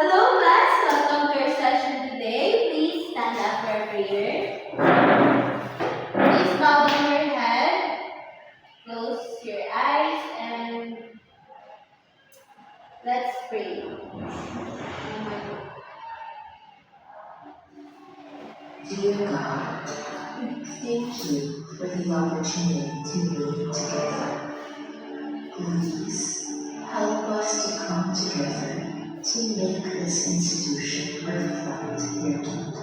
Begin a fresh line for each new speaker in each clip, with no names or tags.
Hello class, welcome to our session today. Please stand up for prayer. Please bow down your head, close your eyes, and let's pray.
Dear God, thank you for the opportunity to be together. Please help us to come together to make this institution reflect your kingdom.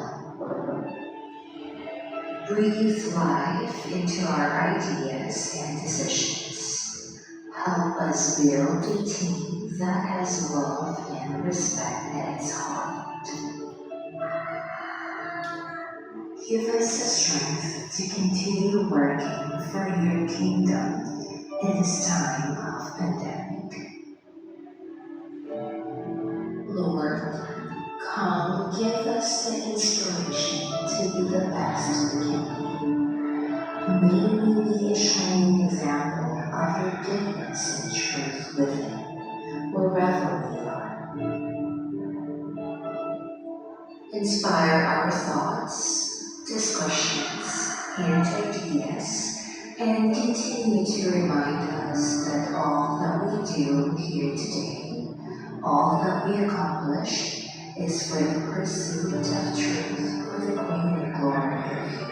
Breathe life into our ideas and decisions. Help us build a team that has love and respect at its heart. Give us the strength to continue working for your kingdom in this time of pandemic. Lord, come give us the inspiration to be the best we can be. May we be a shining example of your goodness and truth within, wherever we are. Inspire our thoughts, discussions, and ideas, and continue to remind us that all that we do here today, all that we accomplish, is for the pursuit of truth for the greater glory of you.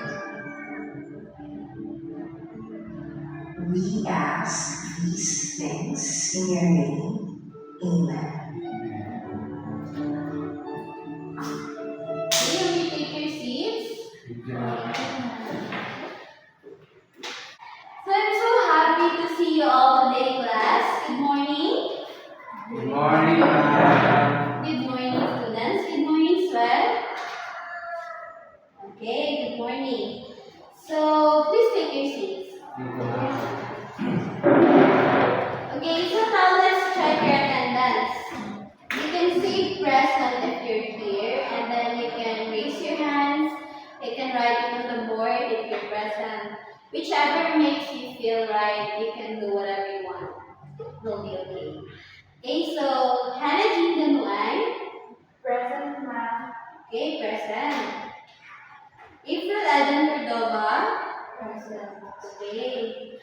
We ask these things in your name. Amen.
Will you take your seats? So I'm so happy to see you all today, class. Good morning.
Good morning, ma'am.
Good morning, students. Good morning, Sweat. Okay, good morning. So please take your seats. Okay, so now let's check your attendance. You can say present if you're here, and then you can raise your hands. You can write it on the board if you're present. Whichever makes you feel right, you can do whatever you want. It will be okay. Okay, so Hannah Jean Demuan. Present, ma'am. Okay, present. April Eden Cordova. Present. Okay.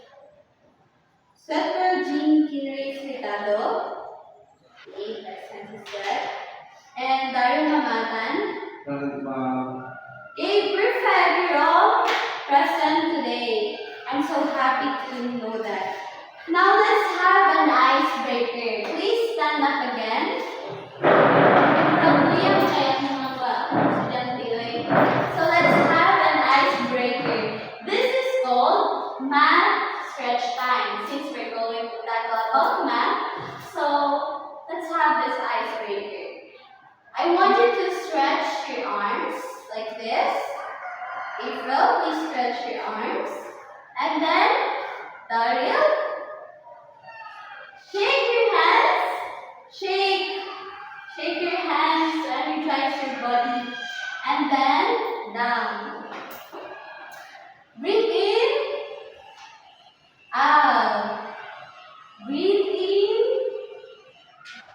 Sweater Jean Kinreyes Ritado. Okay, present as well. And Dario Mamatan.
Present, ma'am.
Okay, perfect. You're all present today. I'm so happy to know that. Now let's have an icebreaker. Please stand up again. So let's have an icebreaker. This is called math stretch time. Since we're going to tackle about math, so let's have this icebreaker. I want you to stretch your arms like this. April, please stretch your arms. And then, Dario, shake your hands. Shake your hands, energize your body. And then, down. Breathe in, out. Breathe in,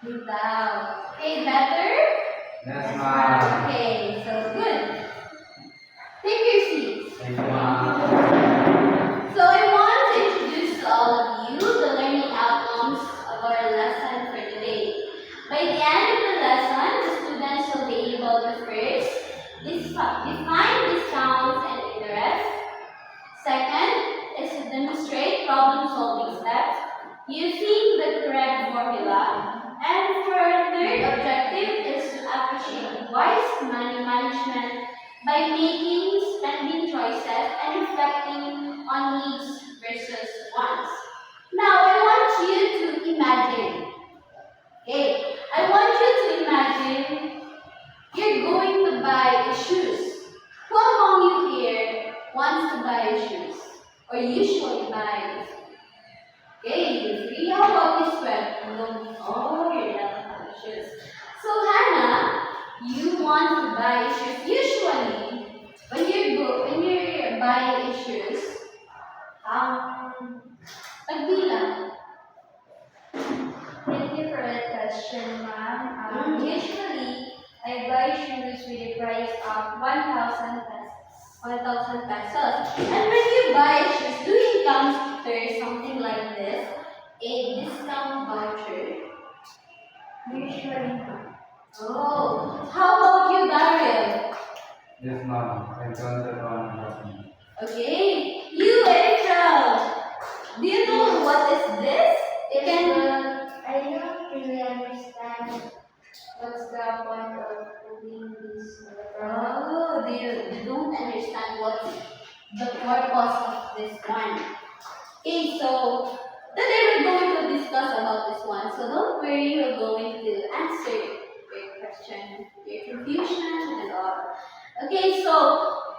breathe out. Okay, better?
Yes, ma'am.
Okay, so good. Take your seats.
Thank you, ma'am.
So I want to introduce to all of you the learning outcomes of our lesson for today. By the end of the lesson, the students will be able to first define the sounds and interests. Second is to demonstrate problem-solving steps using the correct formula. And for our third objective is to appreciate wise money management by making spending choices and reflecting on needs versus wants. Now, I want you to imagine. Okay, I want you to imagine you're going to buy shoes. Who among you here wants to buy shoes? Or usually buys? Okay, you three. How about you, Sweat? Oh, you're not buying shoes. So, Hannah, you want to buy shoes. Usually, when you're buying shoes, pagbilang.
Thank you for that question, ma'am.
Usually, price of 1,000 pesos. 1,000 pesos. And when you buy shoes, do you encounter something like this? A discount voucher.
Usually not.
Oh, how about you, Daryl?
Yes, ma'am. I counted one person.
Okay, you, April. Do you know what is this? It can.
I don't really understand what's the point of putting this product.
Oh, you don't understand what the purpose of this one. Okay, so today we're going to discuss about this one. So don't worry, we're going to answer your question, your confusion, and all. Okay, so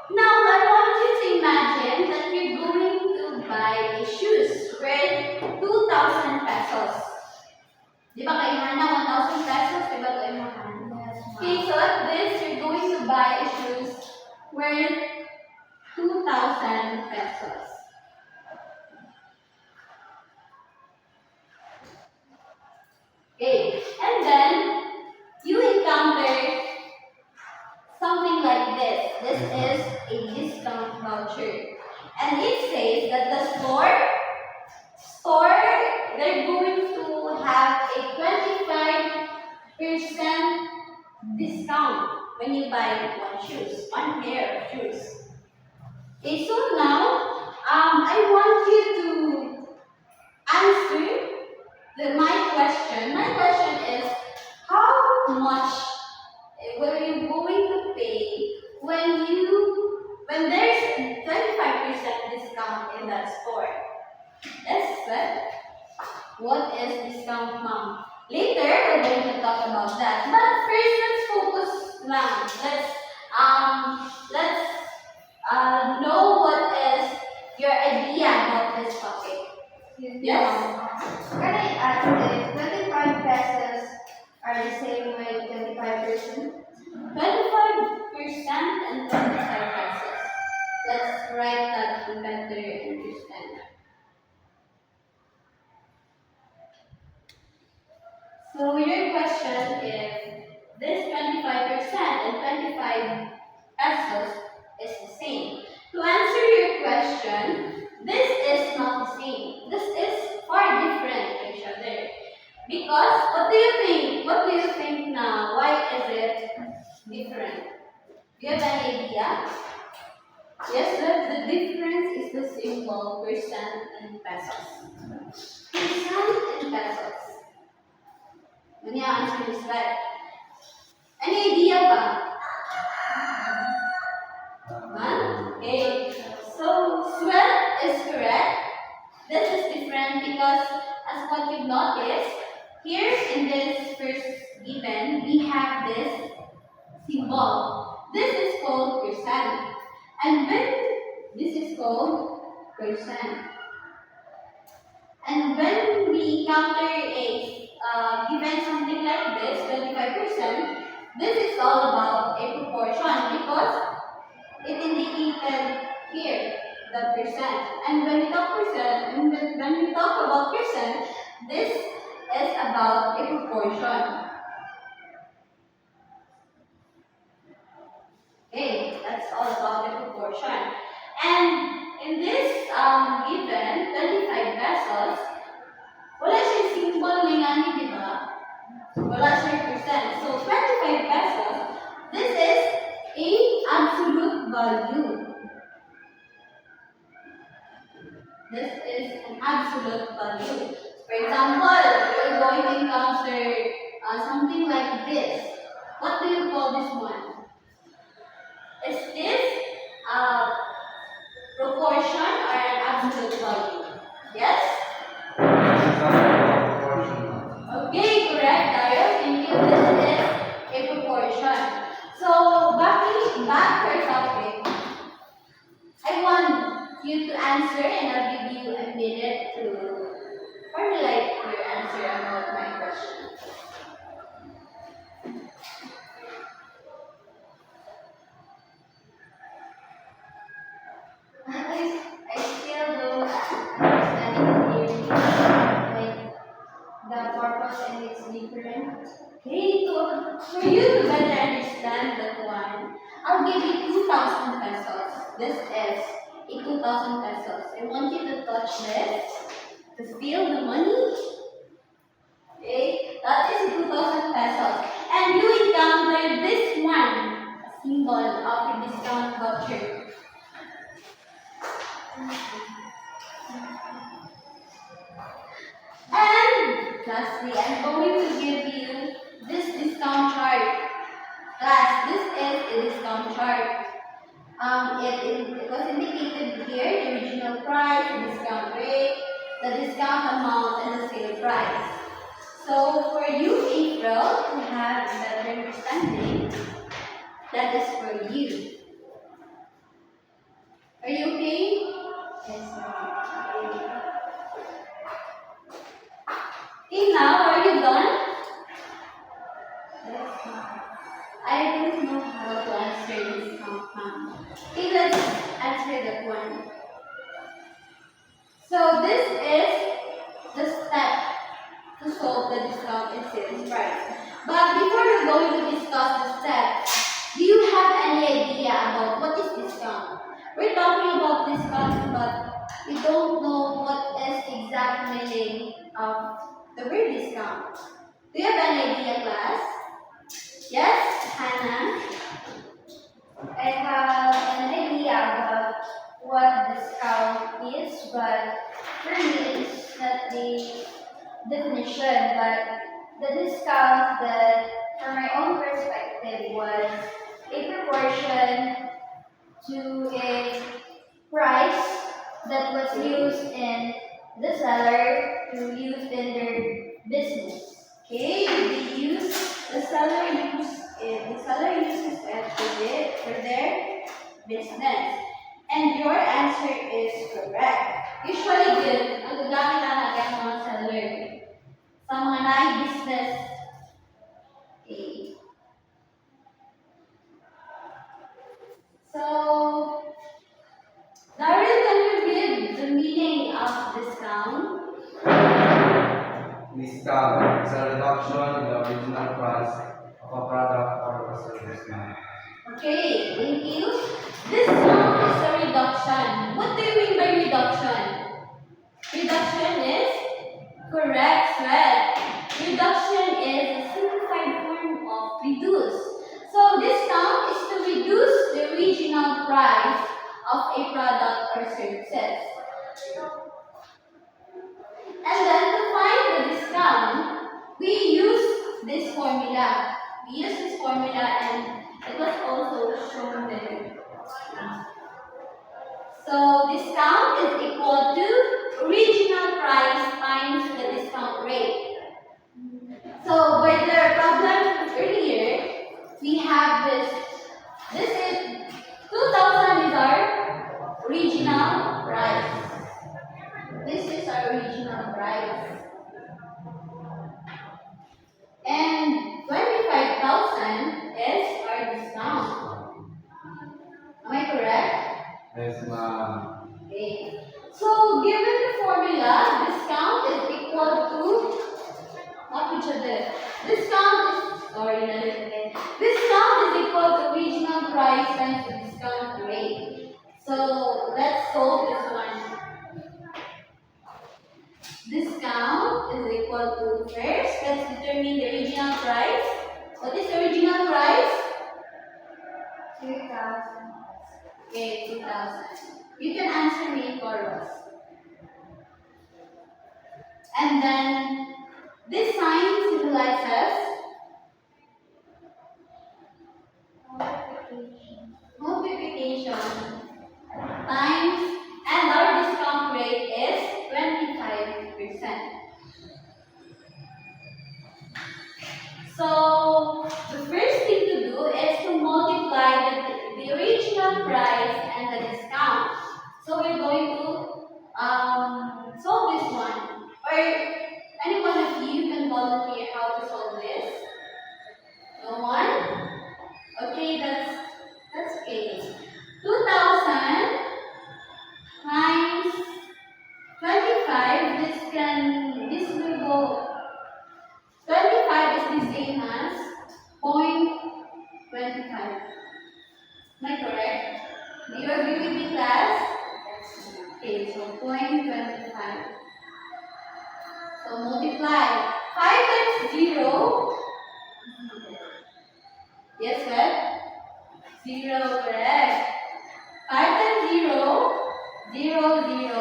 now I want you to imagine that you're going to buy a shoes worth 2,000 pesos. Di ba kailangan na 1,000 pesos? Di ba ito yung mahal?
Yes,
Okay, so at this, you're going to buy a shoes worth 2,000 pesos. Okay, and then you encounter something like this. This is a discount voucher. And it says that the store, they're going to have a 25% discount when you buy one pair of shoes. Okay, so now I want you to answer my question. My question is, how much were you going to pay when there's 25% discount in that store? Yes, but what is discount, mom? Later, we're going to talk about that. But first, let's focus lang. Let's know what is your idea about this topic. Yes?
Can I ask if 25 pesos are the same with 25%?
25% and 25 pesos. Let's write that to better understand. So your question is, this 25% and 25 pesos is the same. To answer your question, this is not the same. This is far different from each other. Because, what do you think? What do you think now? Why is it different? Do you have any idea? Yes, the difference is the symbol percent and pesos. Percent and pesos. When you answer this right. Any idea ba? Huh? Okay. So, swell is correct. This is different because, as what you've noticed, here in this first given, we have this symbol. This is called percent. And when this is called percent. And when we encounter a given something like this, 25%, this is all about a proportion because it indicated here the percent. And when we talk percent, and when we talk about percent, this is about a proportion. Okay, that's all about the proportion. And in this given 25 pesos, wala siyang symbol ni ngani, di ba? Wala siyang percent. So 25 pesos, this is a absolute value. This is an absolute value. For example, you're going to encounter something like this. What do you call this one? Is this proportion or an absolute value? Yes?
This is also a proportion.
Okay, correct, Dario. Thank you. This is a proportion. So, back to our topic. I want you to answer and I'll give you a minute to formulate your answer about my question.
I still don't understand it clearly. Like the purpose and it's different.
Okay, so for you to better understand that one, give you 2,000 pesos. This is a 2,000 pesos. I want you to touch this to feel the money. Okay, that is 2,000 pesos. And you encounter this one, a symbol of a discount voucher. And lastly, I'm going to give you this discount chart. Class, this is a discount chart. It was indicated here, the original price, the discount rate, the discount amount, and the sale price. So for you, April, to have a better understanding, that is for you. Are you okay?
Yes, ma'am.
Okay, now are you done?
Yes, ma'am.
I don't know how to answer this now. Okay, let's answer that one. So this is the step to solve the discount and sales price. But before we're going to discuss the steps, do you have any idea about what is discount? We're talking about discount, but we don't know what is the exact meaning of the word discount. Do you have any idea, class? Yes, Hannah?
I have an idea about what discount is, but for me, it's not the definition, but the discount that, from my own perspective, was a proportion to a price that was used in the seller to use in their business.
Okay, the seller uses it for their business. And your answer is correct. Usually din, ang gagamit ang agad mga seller sa mga business. Okay. So, Daryl, can you read the meaning of discount?
Discount is a reduction in the original price of a product or a service.
Okay, thank you. Discount is a reduction. What do you mean by reduction? Reduction is correct, right? Reduction is a simplified form of reduce. So discount is to reduce the original price of a product or services. And then to find the discount, we use this formula. We use this formula and it was also shown there. So discount is equal to original price times the discount rate. So by the problem earlier, we have this. This is 2,000 is our original price. This is our original price. And 25,000 is our discount. Am I correct?
Yes, ma'am.
Okay. So given the formula, discount is equal to what each other. Discount is discount is equal to original price times the discount rate. So let's solve this one. Discount is equal to first, let's determine the original price. What is the original price?
2,000.
Okay, 2,000. You can answer me in chorus. And then this sign symbolizes multiplication times, and our discount rate is 25%. So the first thing to do is to multiply the original price and the discount. So we're going to solve this one. Or any one of you can volunteer how to solve this. No one? Okay, that's okay. 2,000 times 25. This will go. 25 is the same as 0.25. Am So multiply. 5 times 0. Yes, what? 0, correct. 5 times 0, 0, 0.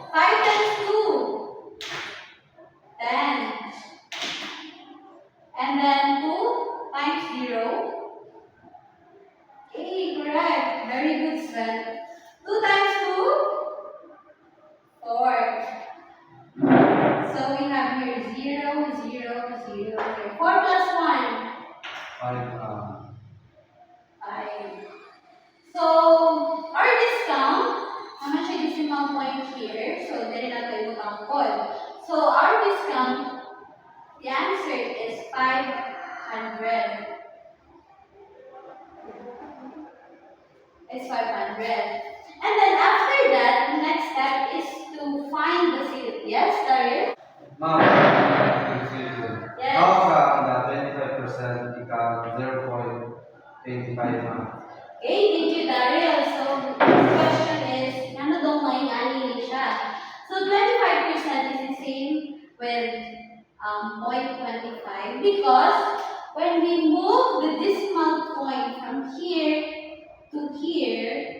5 times 2, 10. And then 2 times 0. Okay, correct. Very good, Sven. 2 times 2, 4. So we have here 0, 0, 0, 0. 4 plus 1,
5,
5. So, our discount, naman siya decimal point here. So, dali na tayo tangkol. So, our discount, the answer is 500. It's 500. And then after that, the next step is to find the sale. Yes, Daryl?
Ma'am,
Yes.
how come the 25% becomes 0.25, ma'am?
Okay, thank you, Daryl. So, this question is, ano daw may ani siya? So, 25% is the same with 0.25 because when we move the decimal point from here to here,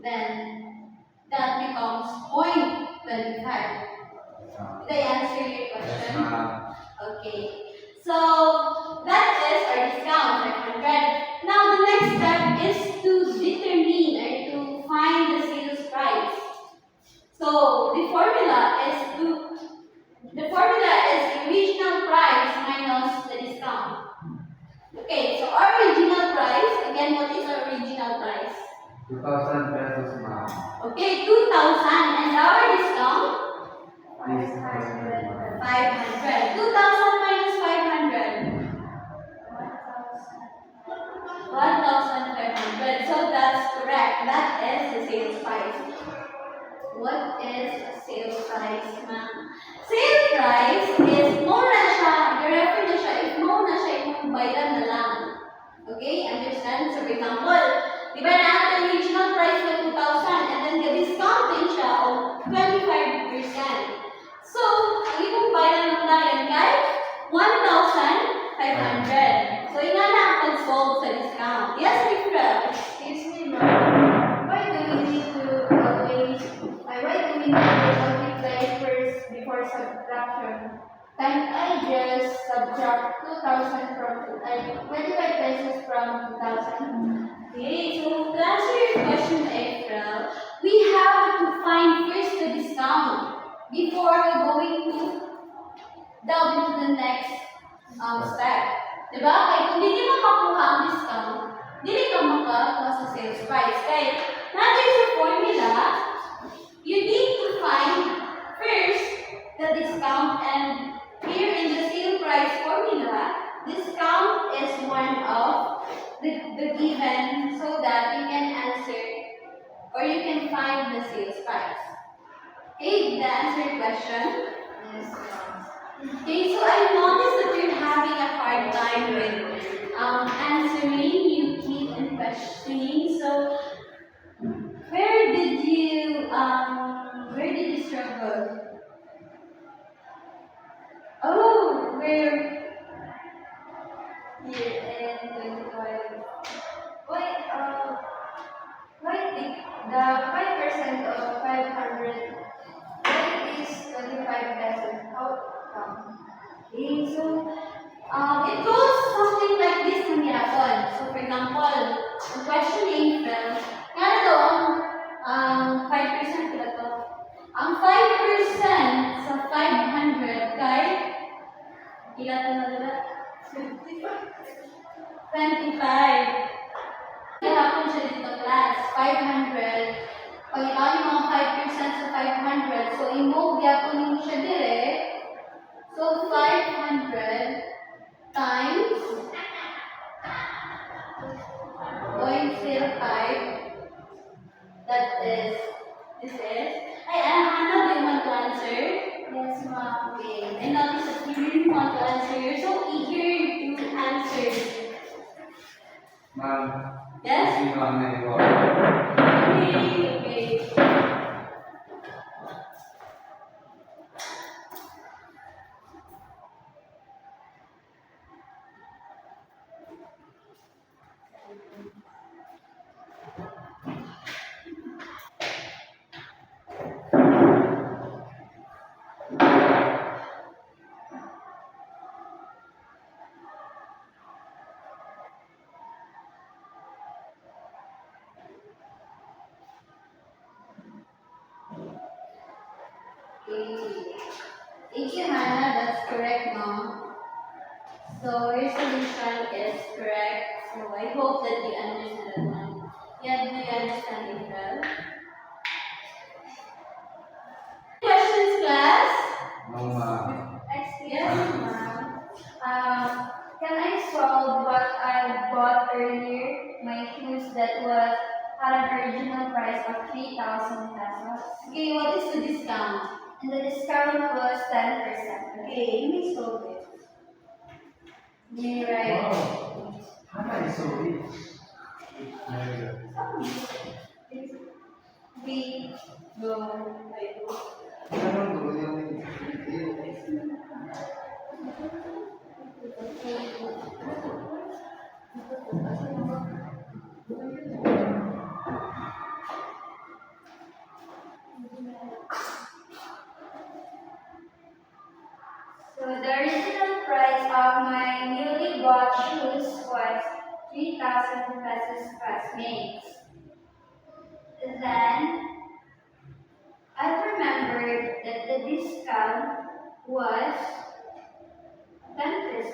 then that becomes 0.25. Did I answer your
Yes,
question?
ma'am.
Okay. So that is our discount, 500. Now the next step is to determine or to find the sales price. So the formula is the original price minus the discount. Okay, so our original price, again, what is our original price?
2,000 pesos, ma'am.
Okay, 2,000 and our discount,
Please, 500, ma'am.
500. 2,000 minus 500. 1,500. So that's correct. That is the sales price. What is a sales price, ma'am? Sales price is mo na siya, i-refer na siya, if mo na siya, yung bayaran na lang. Okay, understand? So for example, di ba na ang original price na 2,000 and then ga-discount din siya o 25%. So, ang ibang bayaran mo na yun kay 1,500. So, yun na ang pag-solve sa discount. Yes, Rikra?
Excuse me, ma'am. Why do we need to multiply first before subtraction? Can't I just subtract 2,000 from 25 pesos from 2,000?
Okay, so to answer your question, April, we have to find first the discount before going to delve into the next step. Diba? Kaya kung hindi mo makuha ang discount, hindi ka makakuha sa sales price. Kaya, natin sa formula, you need to find first the discount, and here in the sale price formula, discount is one of the given so that you can answer or you can find the sales price. Okay, did that answer your question?
Yes, ma'am.
Okay, so I noticed that you're having a hard time with answering. You keep on questioning. So where did you struggle? Oh, where?
Here and 25. Why the 5% of 500? Why is 25 pesos? How come?
Okay, so it goes something like this ng yapon. So for example, ang question April, nga daw ang 5% kila to. Ang 5% sa 500 kay kila to na dila? 25. Kahapon siya dito class, 500. Pag ikaw yung mga 5% sa 500, so i-move yapon siya dire. So 500 times 0.05, that is, this is, Hannah, do you want to answer?
Yes, ma'am.
Okay, I notice that you really want to answer. You're so eager to answer.
Ma'am,
Yes?
hindi ko ang naiwan.
Okay, okay. Hannah, that's correct, Mom. So your solution is correct. So I hope that you understand that one. Yeah, do you understand it well? Questions, class?
No, ma'am.
Excuse
Yes.
me, ma'am. Can I solve what I bought earlier? My shoes that was at an original price of 3,000 pesos.
Okay, what is the discount?
And the discount was 10%.
Okay, you may solve it.
You right.
Wow. Hannah is so rich. Very good.
We go.
Ganun, tuloy yung
So the original price of my newly bought shoes was 3,000 pesos classmates. Then I remembered that the discount was 10%.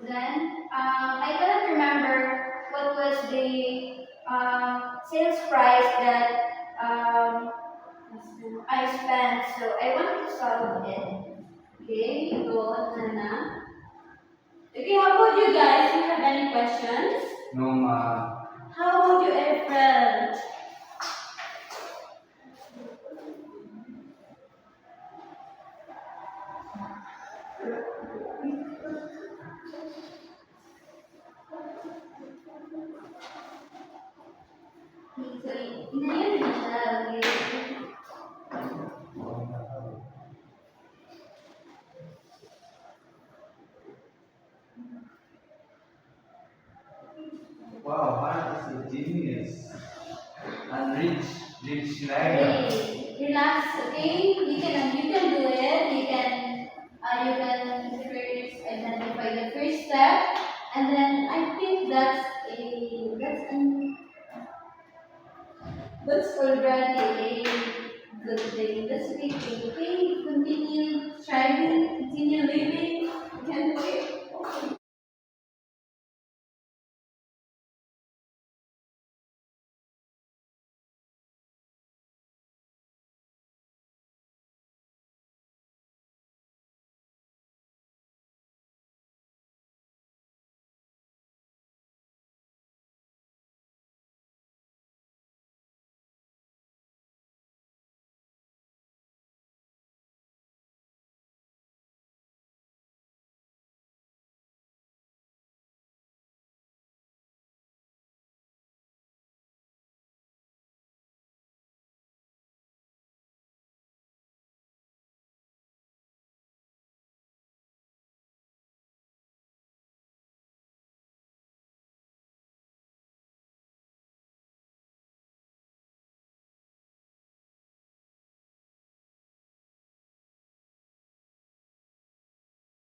Then I couldn't remember what was the sales price that I spent, so I want to solve it.
Okay, go on, Hannah. Okay, how about you guys? Do you have any questions?
no, ma'am.
How about you, April? So, hindi na siya. Okay.
Wow, Hannah is a genius. And rich Schneider.
Okay, relax, okay? You can do it. You can first identify the first step, and then I think that's already a good thing. That's a big thing. Okay, continue striving, continue living. You can do it.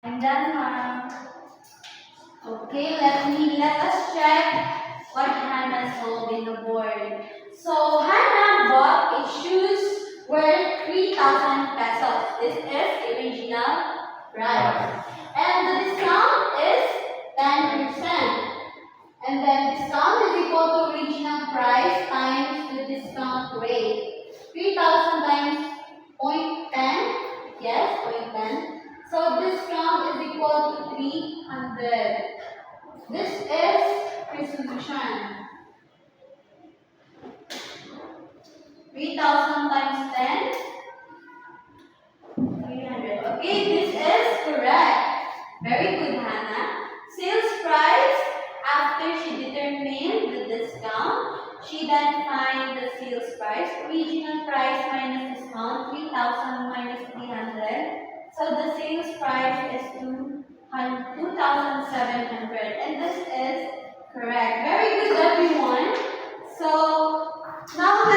I'm done, ma'am.
Okay, let us check what Hannah sold in the board. So Hannah bought a shoes worth 3,000 pesos. This is the original price. And the discount is 10%. And then discount is equal to original price times the discount rate. 3,000 times 0.10. Yes, 0.10. So discount is equal to 300. This is resolution. 3,000 times 10. 300. Okay, this is correct. Very good, Hannah. Sales price, after she determined the discount, she then find the sales price. Original price minus discount, 3,000 minus 300. So the sales price is 2,700. And this is correct. Very good, everyone. So now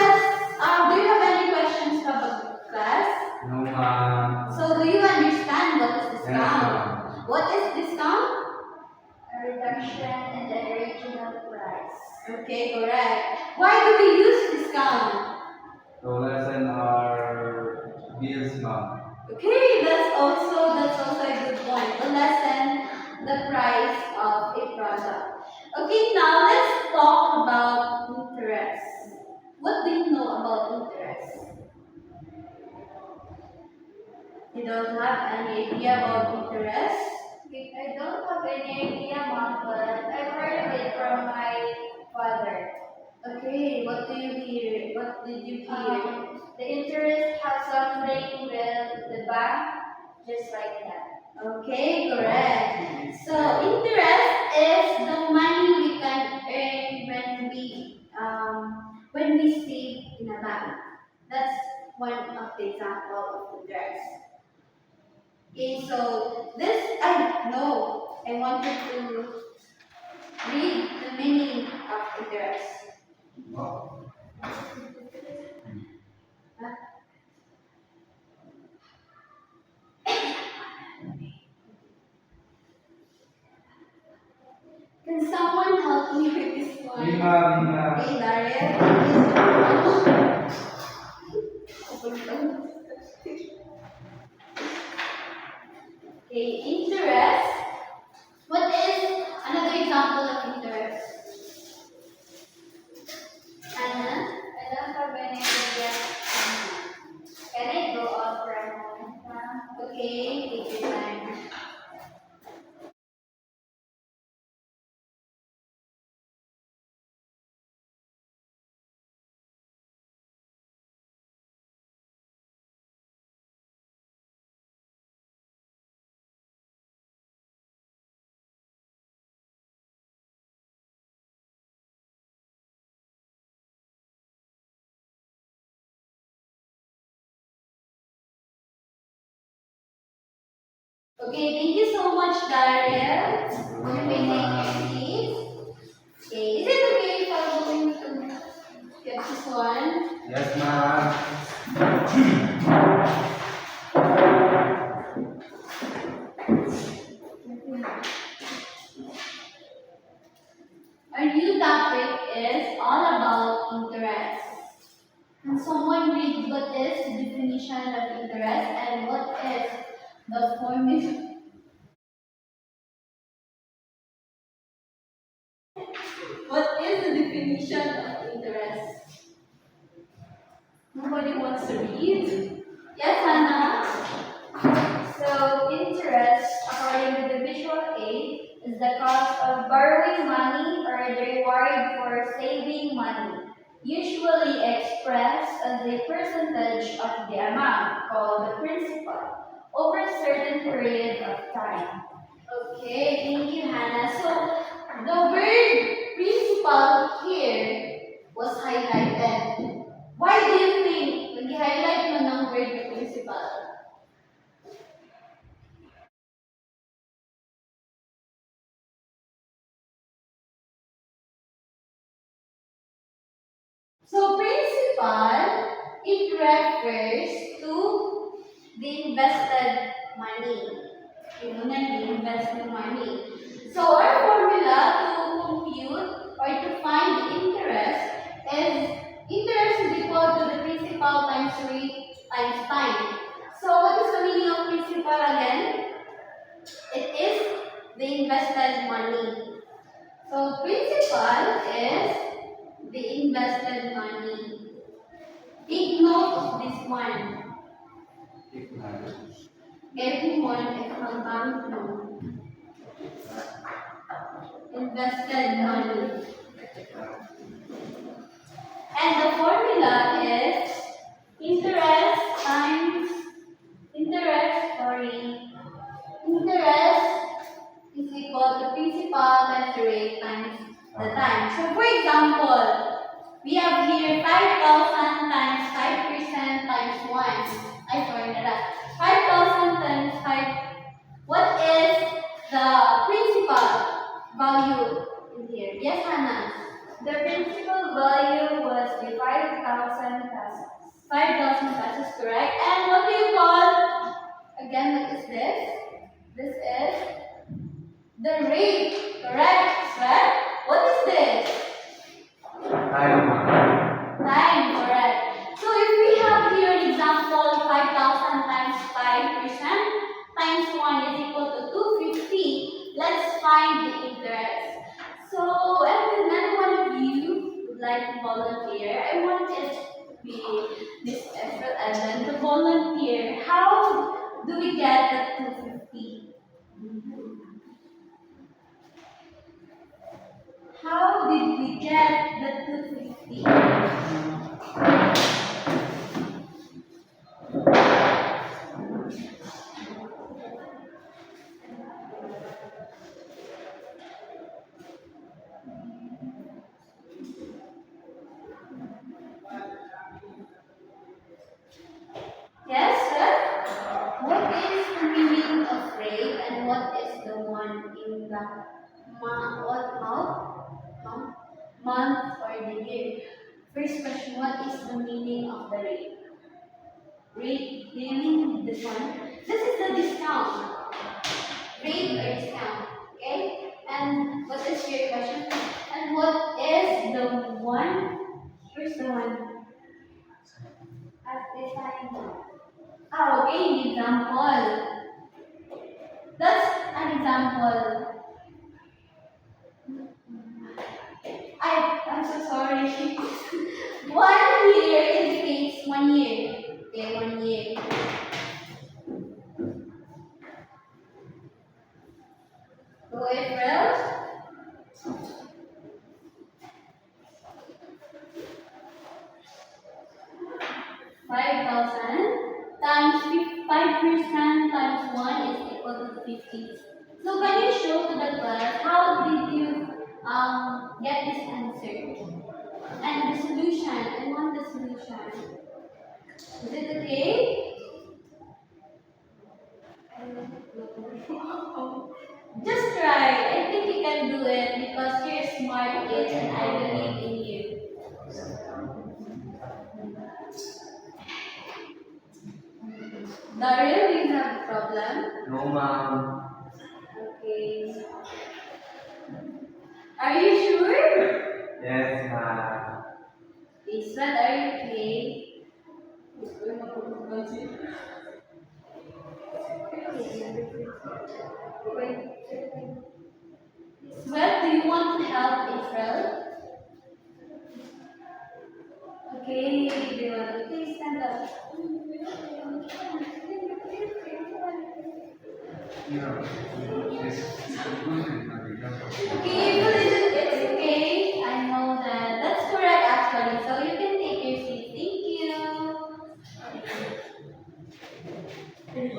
do you have any questions for the class?
No, ma'am.
So do you understand what is
Yes,
discount?
ma'am.
What is discount?
A reduction in the original price.
Okay, correct. Why do we use discount?
to lessen our bills, ma'am.
Okay, that's also a good point. To lessen the price of a product. Okay, now let's talk about interest. What do you know about interest? You don't have any idea about interest?
I don't have any idea, Mom, but I've heard of it from my father.
Okay, what do you hear? What did you hear?
The interest has something with the bank, just like that.
Okay, correct. So interest is the money we can earn when we save in a bank. That's one of the example of interest. Okay, so this I know. I wanted to read the meaning of interest.
Wow.
Huh? Can someone help me with this one?
Lima.
Okay, Daria, thank you so much. Okay, interest. What is another example of interest? Anna?
I don't have any idea. Can I go out for a moment, Mom?
Okay, take your time. Okay, thank you so much, Daria, for taking your seat. Okay, is it okay if I'm going to get this one?
Yes, ma'am.
Our new topic is all about interest. Can someone read what is the definition of interest and what is the formula? What is the definition of interest? Nobody wants to read? Yes, Hannah?
So, interest, according to the visual aid, is the cost of borrowing money or the reward for saving money, usually expressed as a percentage of the amount called the principal over a certain period of time.
Okay, thank you, Hannah. So, the word principal here was highlighted. Why do you think nag-highlight mo ng word na principal? So, principal, it refers to the invested money. You know, nag-invest ng money. So, our formula to compute or to find the interest is interest is equal to the principal times rate times time. So, what is the meaning of principal again? It is the invested money. So, principal is the invested money. Take note of this one. Everyone is compound no. Invested money. And the formula is interest times interest is equal to principal times the rate times the time. So for example, we have here 5,000 times 5% times 1. I sorry na that. 5,000 times 5. What is the principal value in here? Yes, Hannah.
The principal value was the 5,000 pesos.
5,000 pesos, correct? And what do you call? Again, what is this? This is the rate, correct? Sir? What is this?
Time, ma'am.
Time, correct. So if times 1 is equal to 250, let's find the interest. So, if another one of you would like to volunteer, I want it to be Miss Esther Evan to volunteer. How do we get the 250? How did we get the 250? Yes, sir? What is the meaning of rate and what is the one in the month or the year? First question, what is the meaning of the rate? Rate, do you mean this one? This is the discount. Rate or discount, okay? And what is your question? And what is the one? Here's the one. As defined. Okay, example. That's an example. I'm so sorry. 1 year indicates 1 year. Okay, 1 year. Go April. 5,000 times 5% times 1 is equal to 50. So can you show to the class how did you get this answer? And the solution. I want the solution. Is it okay? Just try. I think you can do it because you're a smart kid and I believe in you. Dario, do you have a problem?
No, ma'am.
Okay. Are you sure?
Yes, ma'am.
Isran, are you okay? Well, do you want to help Israel? Okay, do you want to please stand up? Okay, but it's okay. I know that. That's correct actually. So you can take your seat. Thank you.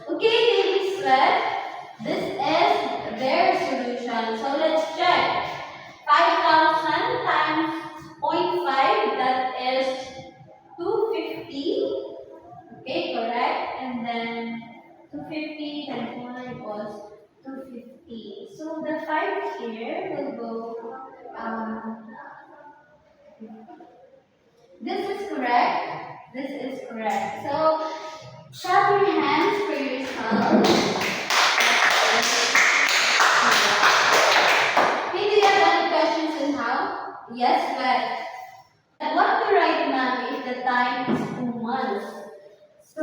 Okay, ladies, well, this is their solution. So let's check. 5,000 times 0.5, that is 250. Okay, correct. And then 250 times 1 equals 250. So the 5 here will go, this is correct. This is correct. So clap your hands for yourself. Hey, do you have any questions on how? Yes, but what to write now if the time is 2 months? So,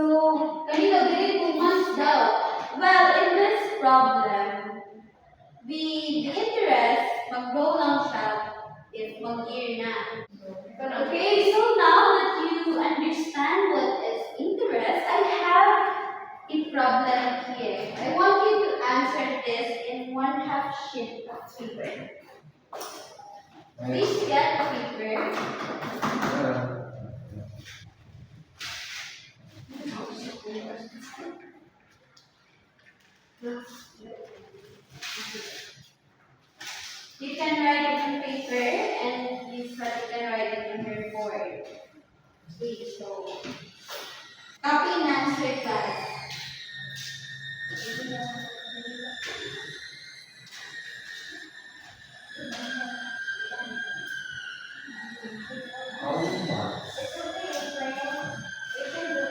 kanino dili 2 months daw? Well, in this problem, the interest mag-go lang siya if mag-year na. Okay, so now that you understand what is interest, I have a problem here. I want you to answer this in 1/2 sheet of paper. Please get a paper. You can write it on paper and this what you can write it on your board. Okay, so copy and answer class.
How is that?
It's okay, it's like you can do it.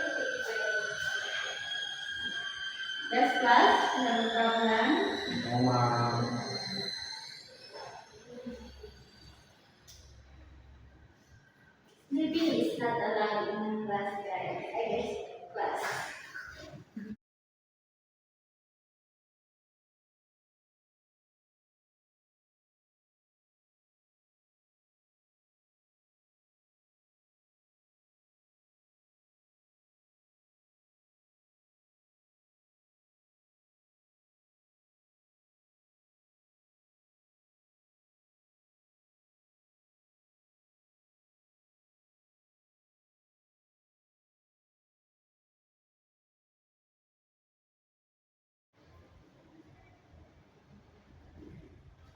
Yes, class, no problem.
Oh, ma'am.
Sleeping is not allowed in class, guys. I guess class.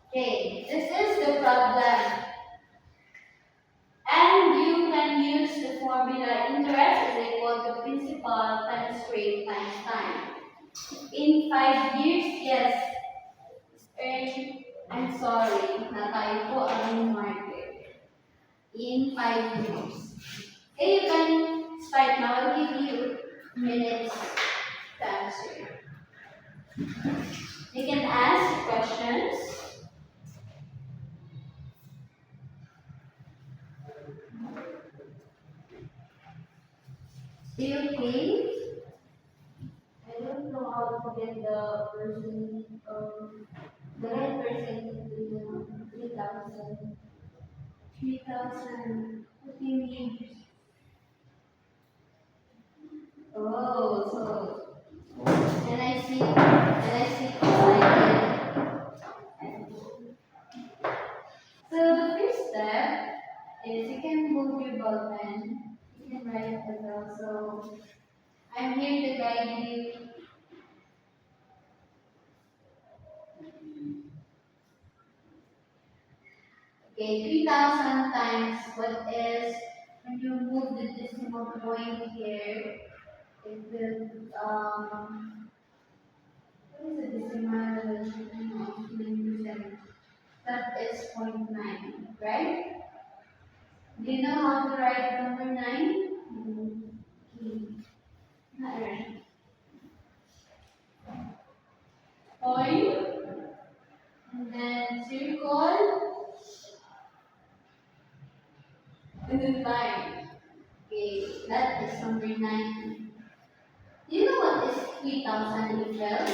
Okay, this is the problem. And you can use the formula interest is equal to principal times rate times time. In 5 years, yes, earn, I'm sorry, natayo po ang market. In 5 years. Okay, you can start now. I'll give you minutes to answer. You can ask questions. Do you okay? I don't know how to get the person, the right person to do 3,000. 3,000. What do you mean? Oh, so and I see So the first step is you can move your ball pen. You can write it as well. So I'm here to guide you. Okay, 3,000 times what is when you move the decimal point here, it will what is the decimal of 9%? That is 0.9, right? Do you know how to write number 9? Okay. Not right. Point, and then circle, and then line. Okay, that is number 9. Do you know what is 3,000 in 12?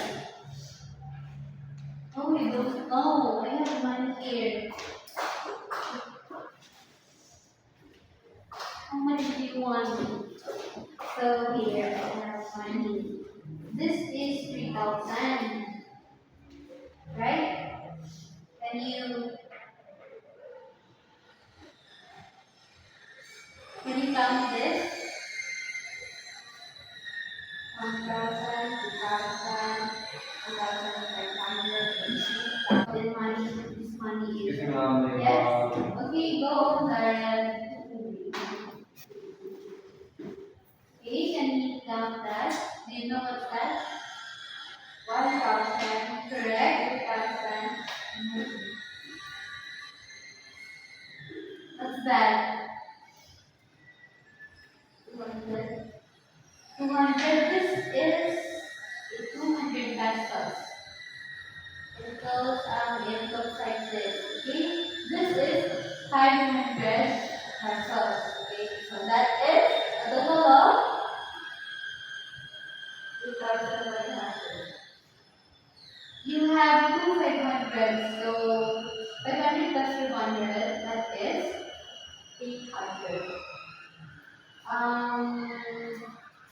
Oh, you don't know. I have money here. How much do you want? So here I have money. This is 3,000, right? Can you count this? 1,000, 2,000, 2,500, money. This money is.
Kasi ma'am, may
Yes.
mga-
Okay, go, Darren. Okay, can you count that? Do you know what's that? 1,000, correct? 2,000. What's that? 200. 200. This is 200 pesos. It looks like this. Okay, this is 500 pesos. Okay, so that is a total of 2,100. You have two 500, so 500 plus 200, that is 800.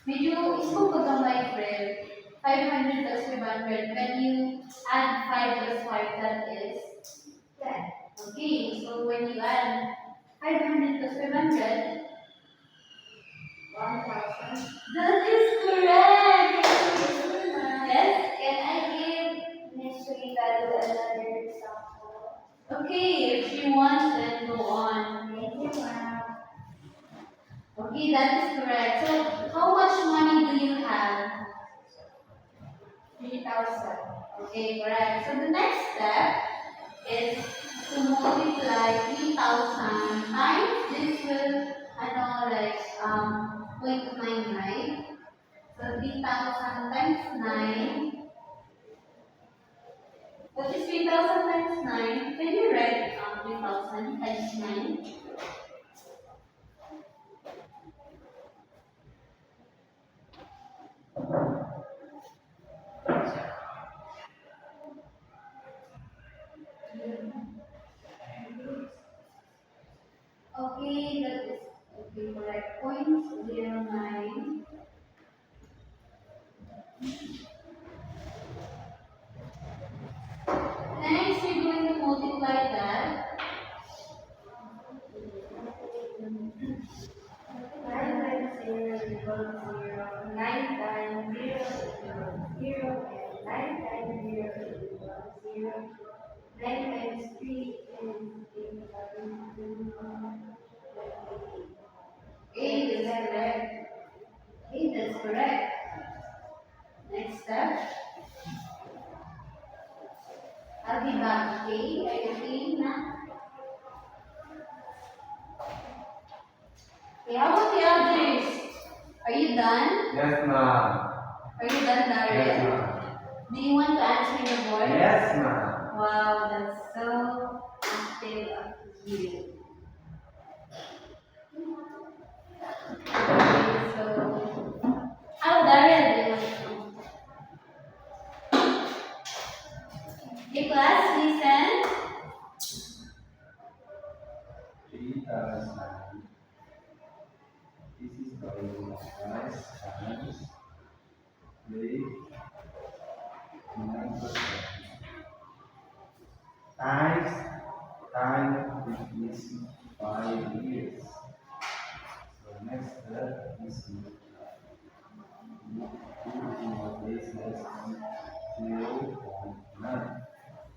Medyo isang pagkamay, friend. 500 plus 500. When you add 5 plus 5, that is 10. Okay, so when you add 500 plus 500, 1,000. That is correct! Okay, that is correct. So, how much money do you have?
3,000.
Okay, correct. So, the next step is to multiply 3,000 times this will, like, 0.9, right? So, 3,000 times 9. What is 3,000 times 9? Can you write 3,000 times 9? Okay, that is okay, correct. 0.09. Next, we're going to multiply that.
9 times 0 equals 0. 9 times 0 equals 0. And 9 times 0 equals 0. 9 times 3 is 8 times 2.
8 is correct. 8 is correct. Next step. I'll be back. Okay, are you okay now? Okay, how about the others? Are you done?
Yes, ma'am.
Are you done, Daryl?
Yes, ma'am.
Do you want to answer the board?
Yes, ma'am.
Wow, that's so active of you. Okay, so how Daryl do you want to know? Okay, class, listen.
3,000. This is going to rise times with 9%. Times time which is 5 years. So next step is to put in a place less than 0.9.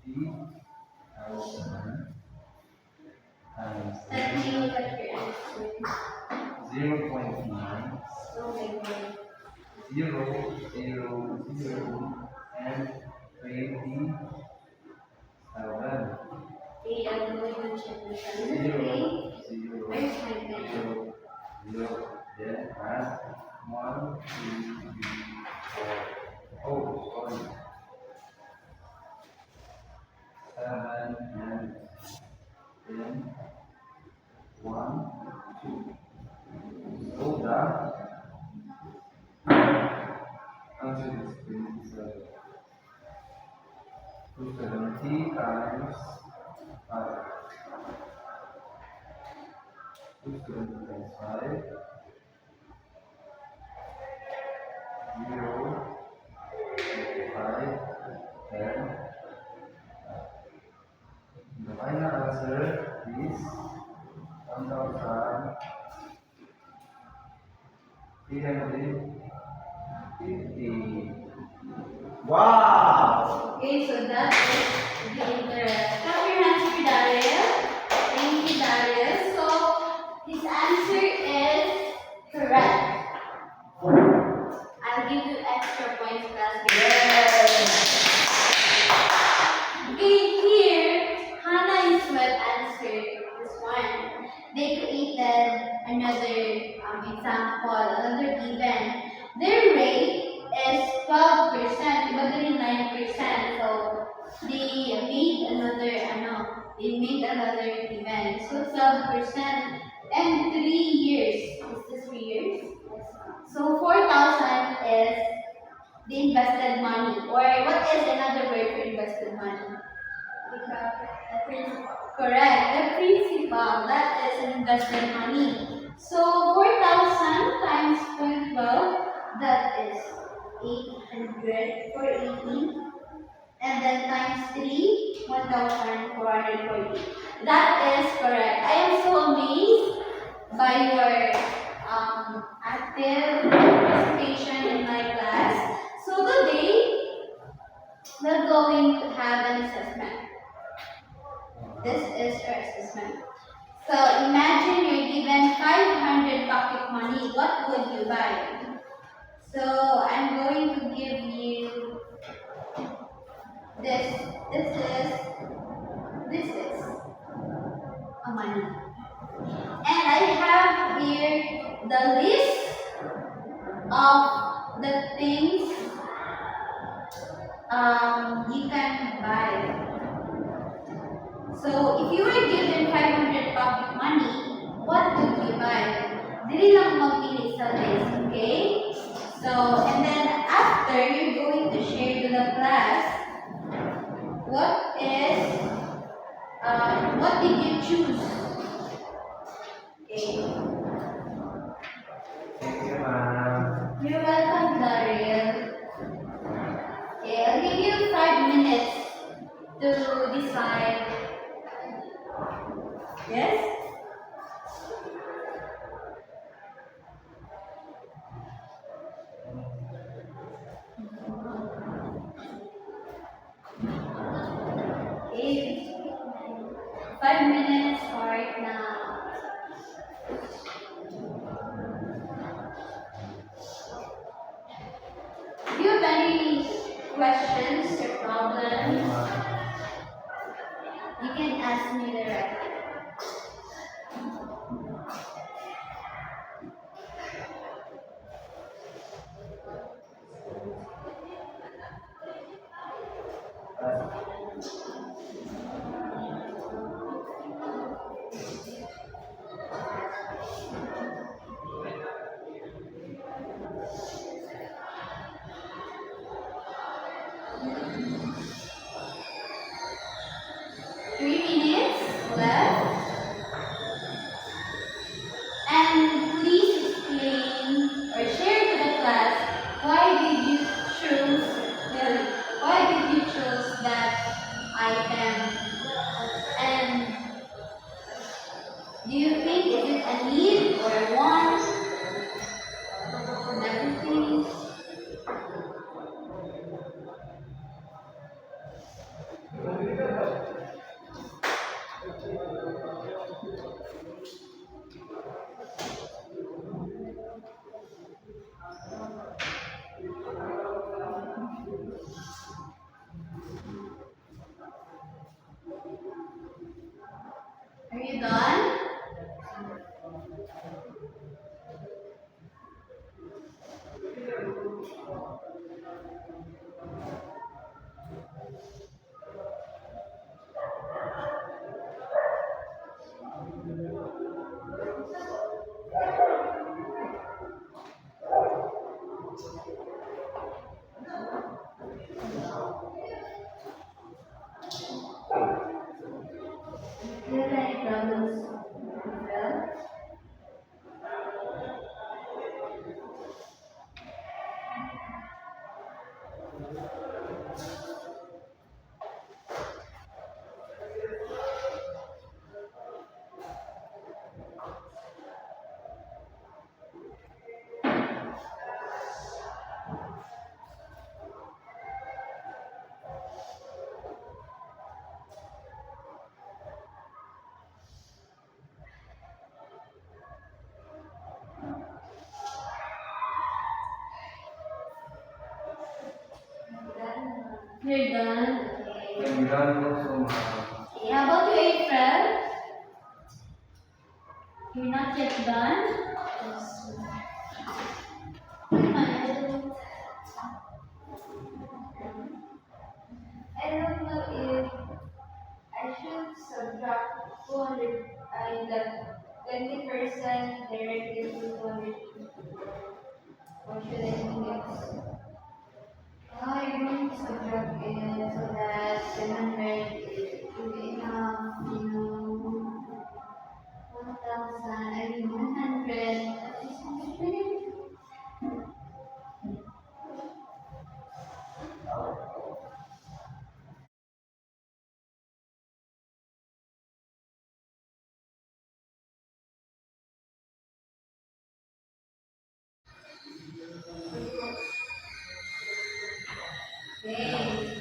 3,000 times
Let me look at your answer.
0.9,
Okay, good.
0, 0, 0, and 20,000.
Okay, I'm going to check the calendar.
0,
Okay.
0,
Where's my pen?
0, 0, then add 1, 2, 3, 4. Oh, sorry. 7 and then 1, 2. So that answer is 27. 270 times 5. 270 times 5. 0, 5, 10. The final answer is 1,350. Wow!
Okay, so that is the interest. Clap your hands for Daryl. Thank you, Daryl. So his answer is correct. I'll give you extra points, class. Okay, here Hannah and Sweat answered this one. They created another example, another event. Their rate is 12%, iba din 9%. So they made another event. So 12% and 3 years. Is this 3 years? So 4,000 is the invested money. Or what is another word for invested money?
The principal.
Correct. The principal. That is an invested money. So 4,000 times 12, that is 800 for 18. And then times 3, 1,440. That is correct. I am so amazed by your active participation in my class. So today, we're going to have an assessment. This is our assessment. So imagine you're given 500 pocket money. you buy? So I'm going to give you this. This is a money. And I have here the list of the things you can buy. So if you were given 500 pocket money, what would you buy? Dili lang magpili sa list, okay? So, and then after, you're going to share to the class what did you choose? Okay.
Thank you, ma'am.
You're welcome, Daryl. Okay, I'll give you 5 minutes to decide. Yes? Okay. 5 minutes right now. Do you have any questions or problems? You can ask me directly. Three minutes left. And please explain or share to the class why did you choose that item? And do you think is it a need or a want? And everything. Are you done? Do you have any problems? Well, you're done. Okay.
I'm done also, ma'am.
Okay, how about you, April? You're not yet done? Come on,
I don't know if I should subtract 200, the 20% directly to 200, or should I think else? I'm going to subtract it so that 700 will be enough, 1,000, I mean 100, at least 120.
Okay.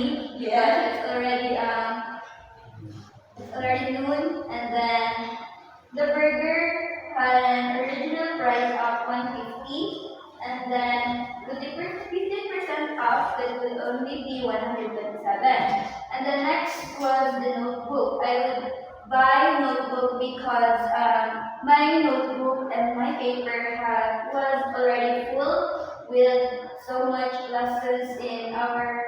eat because it's already noon, and then the burger had an original price of 150, and then with the 50% off, that will only be 127. And the next was the notebook. I would buy notebook because my notebook and my paper was already full with so much lessons in our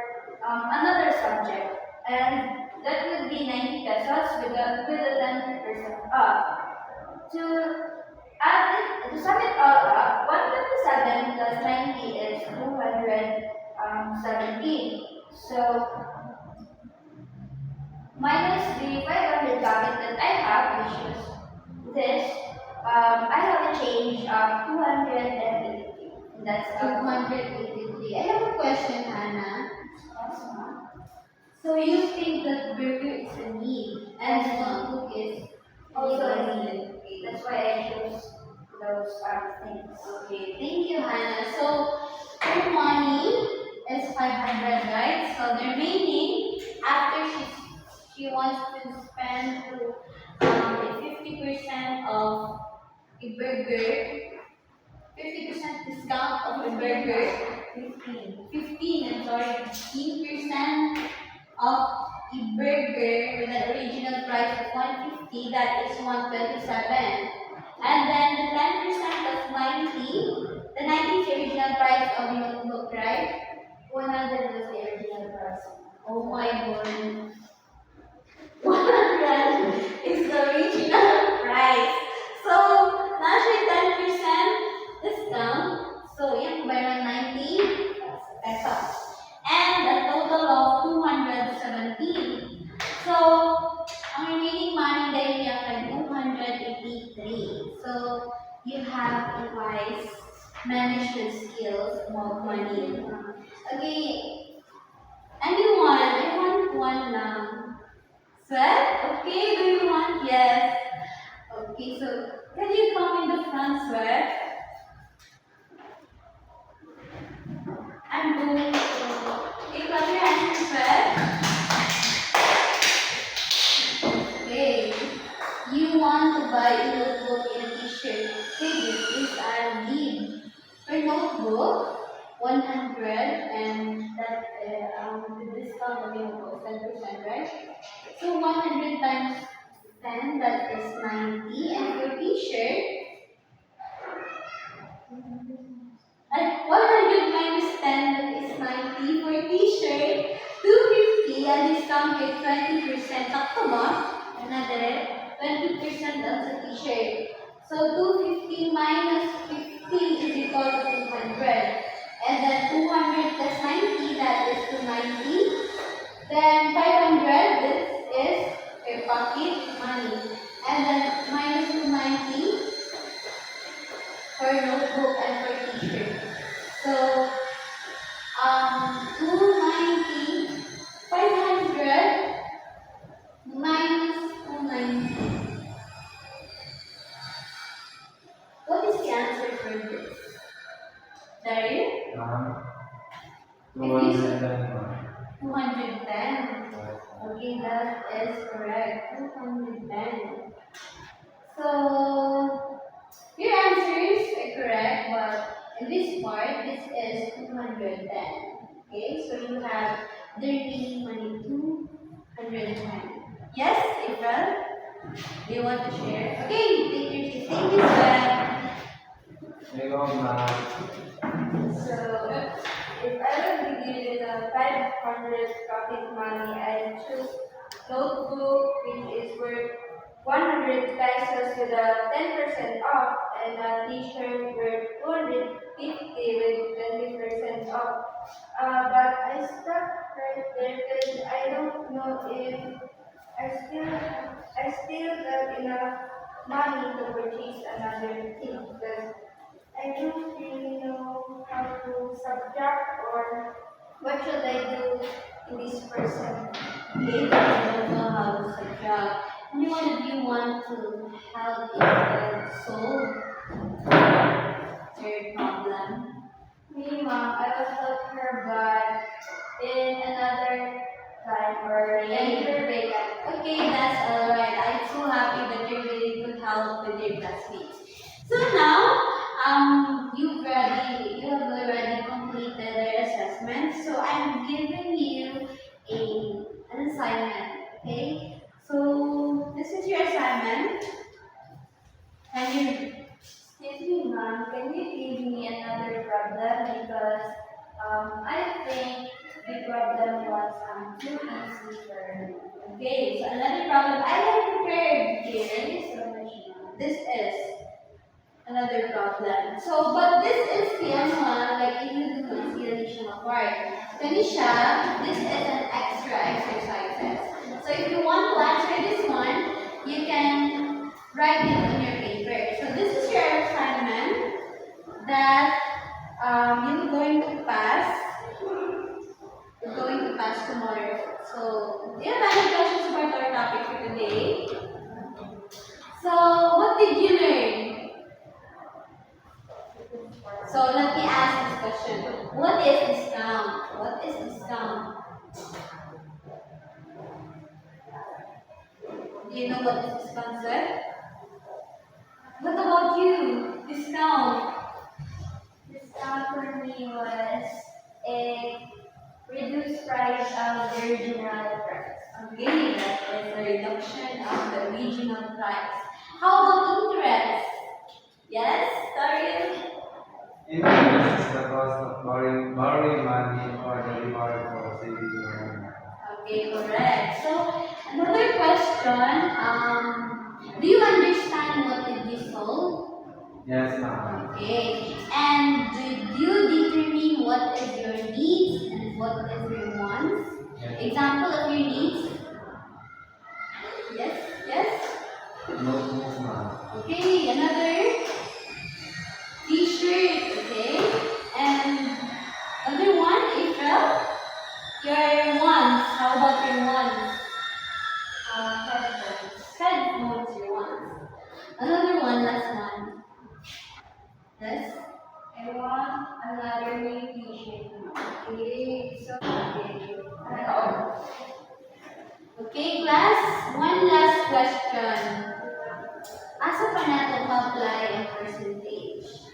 another subject, and that would be 90 pesos with a 10% off. To to sum it all up, 127 plus 90 is 217. So minus the 500 bucket that I have, which is this, I have a change of 280. That's
283. I have a question, Hannah. So you think that burger is a need and notebook is
also
a
a
need?
need. That's why I chose those things.
Okay, thank you, Hannah. So her money is 500, right? So the remaining, after she wants to spend to 50% of a burger, 50% discount of a burger, 15, I'm sorry, 15% of a burger with an original price of 150, that is 127. And then the 10% of 90, the 90 is the original price of the notebook, right?
100 was the original price.
Oh my god. 100 is the original price. So, nasa 10% discount. So, yan, bayran 90 pesos. And a total of 217. So, ang remaining money dahil niya kay 283. So, you have a wise management skills about money. Okay, anyone? I want one now. Sweat? Okay, do you want? Yes. Okay, so can you come in the front, Sweat? I'm going to. Okay, clap your hands, Sweat. Okay. You want to buy a notebook and a t-shirt. Okay, this is our need. For notebook, 100 and that the discount of your notebook 10%, right? So 100 times 10, that is 90. And for t-shirt, 100 minus 10, that is 90. For t-shirt, 250 and discount rate 20%. Sakto ba? Another 20% on sa t-shirt. So 250 minus 50 is equal to 200. And then 200 plus 90, that is 290. Then 500, this is your pocket money. And then minus 290 for notebook and for t-shirt. So 290, 500 minus 290. What is the answer for this? Dario?
210.
210. Okay, that is correct. 210. So, your answers are correct, but in this part, this is 210. Okay, so you have the remaining money 210. Yes, April? Do you want to share? Okay, take your seat. Thank you, sir.
So if I would be given a 500 pocket money, I choose notebook, which is worth 100 pesos with a 10% off, and a t-shirt worth 250 with 20% off. But I stopped right there because I don't know if I still got enough money to purchase another thing, because I don't really know how to subtract or what should I do in this person.
Okay, you don't know how to subtract. Any one of you want to help April solve your problem?
Me, mom, I will help her, but in another time or later break up.
Okay, that's alright. I'm so happy that you're willing to help with your classmates. So now, you have already completed their assessment. So I'm giving you an assignment. Okay. So this is your assignment. Can you?
Excuse me, ma'am, can you give me another problem because I think the problem was too easy for me.
Okay. So another problem I have prepared here.
Thank you so much, ma'am.
This is another problem. So, but this is the one, like if you do consideration of part. Tanisha, this is an extra exercises. So if you want to answer this one, you can write it on your paper. So this is your assignment that you're going to pass. You're going to pass tomorrow. So, do you have any questions about our topic for today? So, what did you learn? So, let me ask this question. What is discount? What is discount? Do you know what is discount, sir? What about you? Discount.
Discount for me was a reduced price of the original price.
Okay, that is a reduction of the original price. How about interest? Yes, sorry.
Interest is the cost of borrowing money or the reward for saving money.
Okay, correct. So, another question. Do you understand what did you solve?
Yes, ma'am.
Okay. And did you determine what is your needs and what is your wants?
Yes.
Example of your needs? Yes, yes.
Notebooks, ma'am.
Okay, another t-shirt, okay? And other one, April? Your wants. How about your wants?
Headphones.
Headphones, your wants. Another one, last one. Yes?
I want another new t-shirt.
Okay, so, okay. Okay, class, one last question. Asa pa natin ma-apply ang percentage?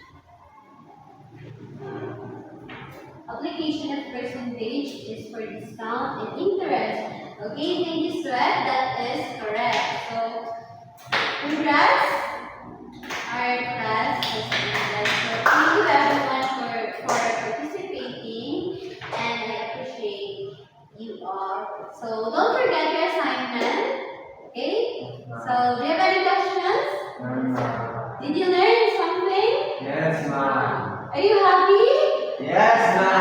Application of percentage is for discount and interest. Okay, thank you, Sweat. That is correct. So, congrats. Our class has ended. So, thank you everyone for participating, and I appreciate you all. So, don't forget your assignment. Okay? So, do you have any questions?
Ma'am.
Did you learn something?
Yes, ma'am.
Are you happy?
Yes, ma'am.